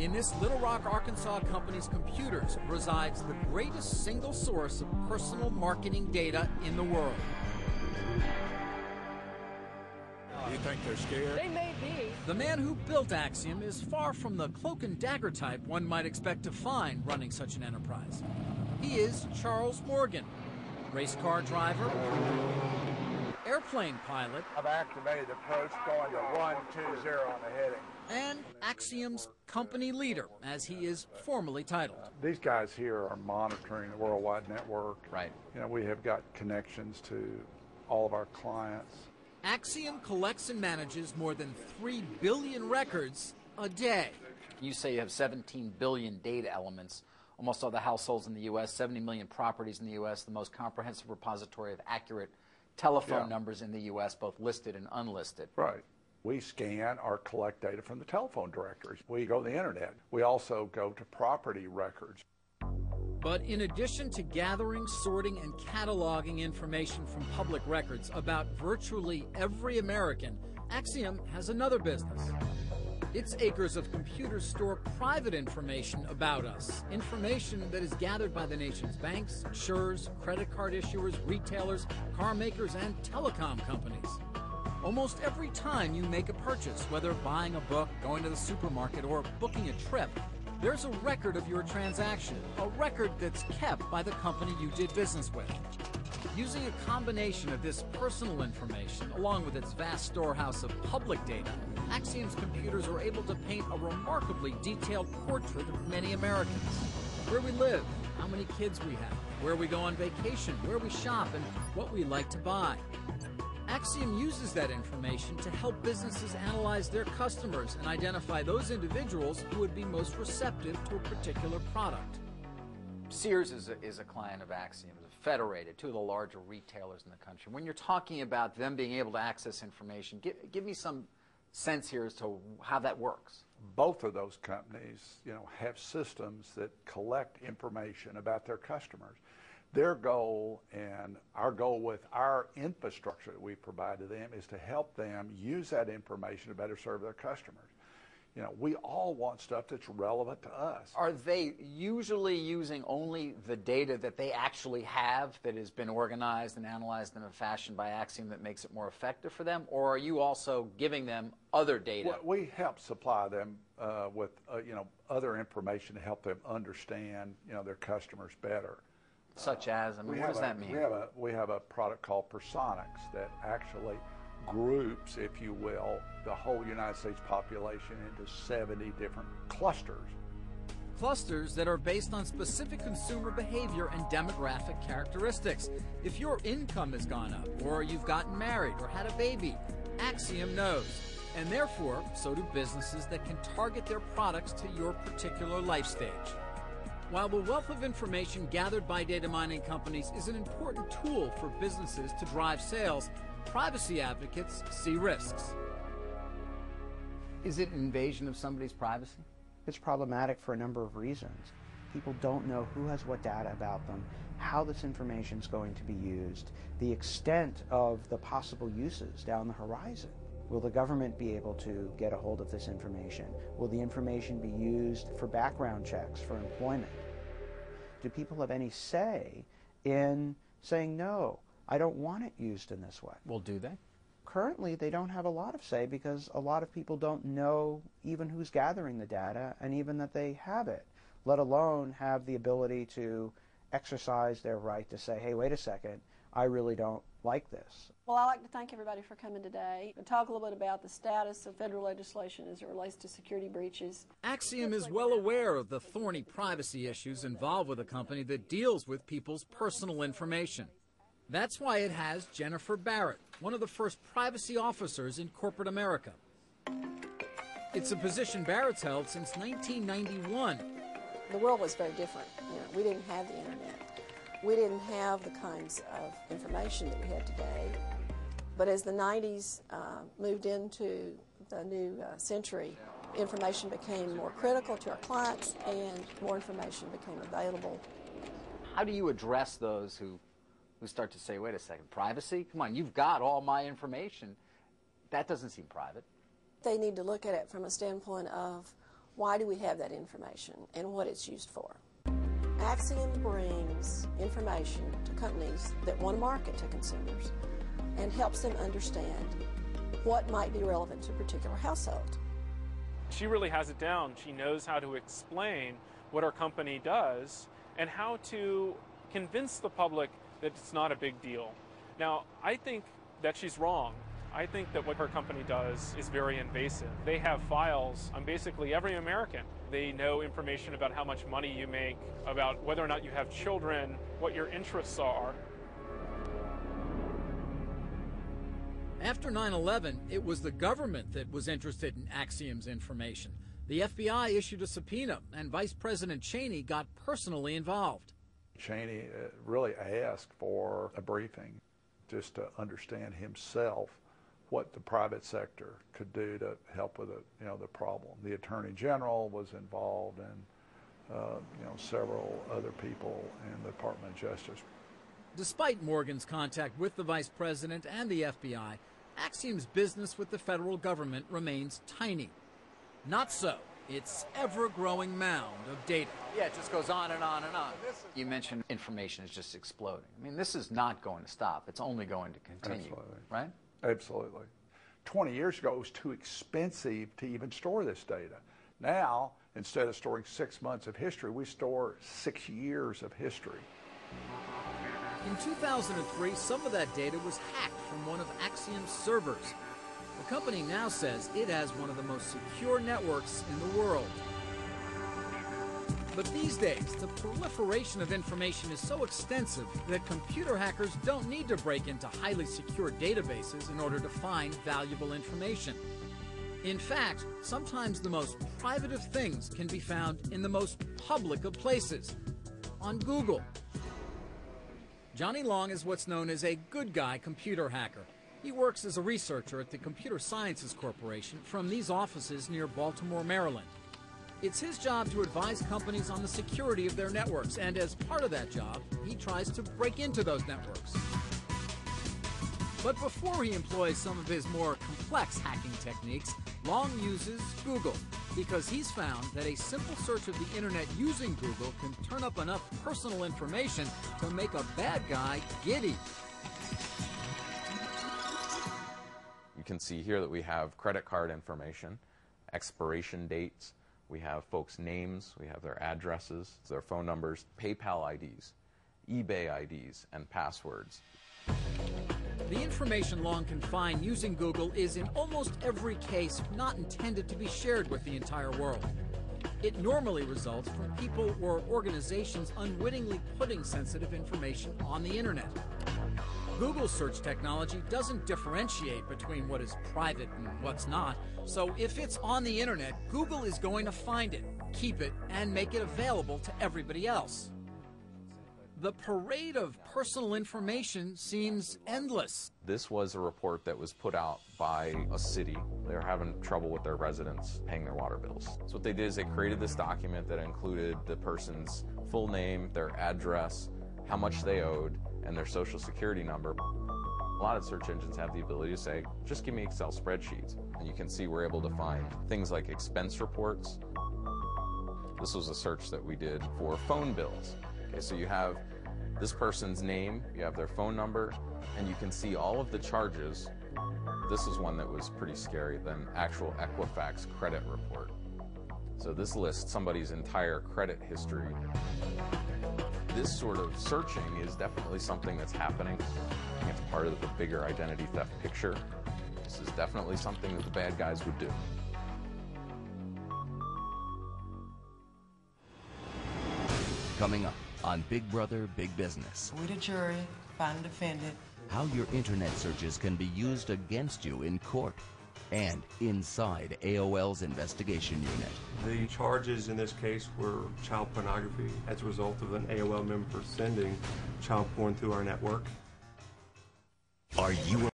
In this Little Rock, Arkansas company's computers resides the greatest single source of personal marketing data in the world. You think they're scared? They may be. The man who built Axiom is far from the cloak and dagger type one might expect to find running such an enterprise. He is Charles Morgan, race car driver, airplane pilot, I've activated the approach going to 120 on the heading. and Axiom's company leader, as he is formally titled. These guys here are monitoring the worldwide network. Right. You know, we have got connections to all of our clients. Axiom collects and manages more than 3 billion records a day. You say you have 17 billion data elements, almost all the households in the U.S., 70 million properties in the U.S., the most comprehensive repository of accurate telephone numbers in the U.S., both listed and unlisted. Right. We scan or collect data from the telephone directories. We go to the internet. We also go to property records. But in addition to gathering, sorting, and cataloging information from public records about virtually every American, Axiom has another business. Its acres of computers store private information about us, information that is gathered by the nation's banks, insurers, credit card issuers, retailers, car makers, and telecom companies. Almost every time you make a purchase, whether buying a book, going to the supermarket, or booking a trip, there's a record of your transaction, a record that's kept by the company you did business with. Using a combination of this personal information, along with its vast storehouse of public data, Axiom's computers are able to paint a remarkably detailed portrait of many Americans. Where we live, how many kids we have, where we go on vacation, where we shop, and what we like to buy. Axiom uses that information to help businesses analyze their customers and identify those individuals who would be most receptive to a particular product. Sears is a client of Axiom, Federated, two of the larger retailers in the country. When you're talking about them being able to access information, give me some sense here as to how that works. Both of those companies, you know, have systems that collect information about their customers. Their goal and our goal with our infrastructure that we provide to them is to help them use that information to better serve their customers. You know, we all want stuff that's relevant to us. Are they usually using only the data that they actually have that has been organized and analyzed in a fashion by Axiom that makes it more effective for them? Or are you also giving them other data? Well, we help supply them with, you know, other information to help them understand, you know, their customers better. Such as, I mean, what does that mean? We have a product called Personics that actually groups, if you will, the whole United States population into 70 different clusters. Clusters that are based on specific consumer behavior and demographic characteristics. If your income has gone up, or you've gotten married, or had a baby, Axiom knows. And therefore, so do businesses that can target their products to your particular life stage. While the wealth of information gathered by data mining companies is an important tool for businesses to drive sales, privacy advocates see risks. Is it an invasion of somebody's privacy? It's problematic for a number of reasons. People don't know who has what data about them, how this information is going to be used, the extent of the possible uses down the horizon. Will the government be able to get a hold of this information? Will the information be used for background checks, for employment? Do people have any say in saying, no, I don't want it used in this way? Well, do they? Currently, they don't have a lot of say because a lot of people don't know even who's gathering the data and even that they have it, let alone have the ability to exercise their right to say, hey, wait a second, I really don't like this. Well, I'd like to thank everybody for coming today and talk a little bit about the status of federal legislation as it relates to security breaches. Axiom is well aware of the thorny privacy issues involved with a company that deals with people's personal information. That's why it has Jennifer Barrett, one of the first privacy officers in corporate America. It's a position Barrett's held since 1991. The world was very different. You know, we didn't have the internet. We didn't have the kinds of information that we have today. But as the 90s moved into the new century, information became more critical to our clients and more information became available. How do you address those who start to say, wait a second, privacy? Come on, you've got all my information. That doesn't seem private. They need to look at it from a standpoint of why do we have that information and what it's used for. Axiom brings information to companies that want to market to consumers and helps them understand what might be relevant to a particular household. She really has it down. She knows how to explain what our company does and how to convince the public that it's not a big deal. Now, I think that she's wrong. I think that what her company does is very invasive. They have files on basically every American. They know information about how much money you make, about whether or not you have children, what your interests are. After 9/11, it was the government that was interested in Axiom's information. The FBI issued a subpoena, and Vice President Cheney got personally involved. Cheney really asked for a briefing just to understand himself what the private sector could do to help with the problem. The Attorney General was involved, and several other people in the Department of Justice. Despite Morgan's contact with the Vice President and the FBI, Axiom's business with the federal government remains tiny. Not so its ever-growing mound of data. Yeah, it just goes on and on and on. You mentioned information is just exploding. I mean, this is not going to stop. It's only going to continue, Absolutely. Right? Absolutely. 20 years ago, it was too expensive to even store this data. Now, instead of storing 6 months of history, we store 6 years of history. In 2003, some of that data was hacked from one of Axiom's servers. The company now says it has one of the most secure networks in the world. But these days, the proliferation of information is so extensive that computer hackers don't need to break into highly secure databases in order to find valuable information. In fact, sometimes the most private of things can be found in the most public of places, on Google. Johnny Long is what's known as a good guy computer hacker. He works as a researcher at the Computer Sciences Corporation from these offices near Baltimore, Maryland. It's his job to advise companies on the security of their networks, and as part of that job, he tries to break into those networks. But before he employs some of his more complex hacking techniques, Long uses Google, because he's found that a simple search of the internet using Google can turn up enough personal information to make a bad guy giddy. You can see here that we have credit card information, expiration dates, we have folks' names, we have their addresses, their phone numbers, PayPal IDs, eBay IDs, and passwords. The information Long can find using Google is in almost every case not intended to be shared with the entire world. It normally results from people or organizations unwittingly putting sensitive information on the internet. Google's search technology doesn't differentiate between what is private and what's not, so if it's on the internet, Google is going to find it, keep it, and make it available to everybody else. The parade of personal information seems endless. This was a report that was put out by a city. They were having trouble with their residents paying their water bills. So what they did is they created this document that included the person's full name, their address, how much they owed, and their social security number. A lot of search engines have the ability to say, just give me Excel spreadsheets. And you can see we're able to find things like expense reports. This was a search that we did for phone bills. Okay, so you have this person's name, you have their phone number, and you can see all of the charges. This is one that was pretty scary, than actual Equifax credit report. So this lists somebody's entire credit history. This sort of searching is definitely something that's happening. It's part of the bigger identity theft picture. This is definitely something that the bad guys would do. Coming up on Big Brother, Big Business. We the jury, find the defendant. How your internet searches can be used against you in court. And inside AOL's investigation unit. The charges in this case were child pornography as a result of an AOL member sending child porn through our network. Are you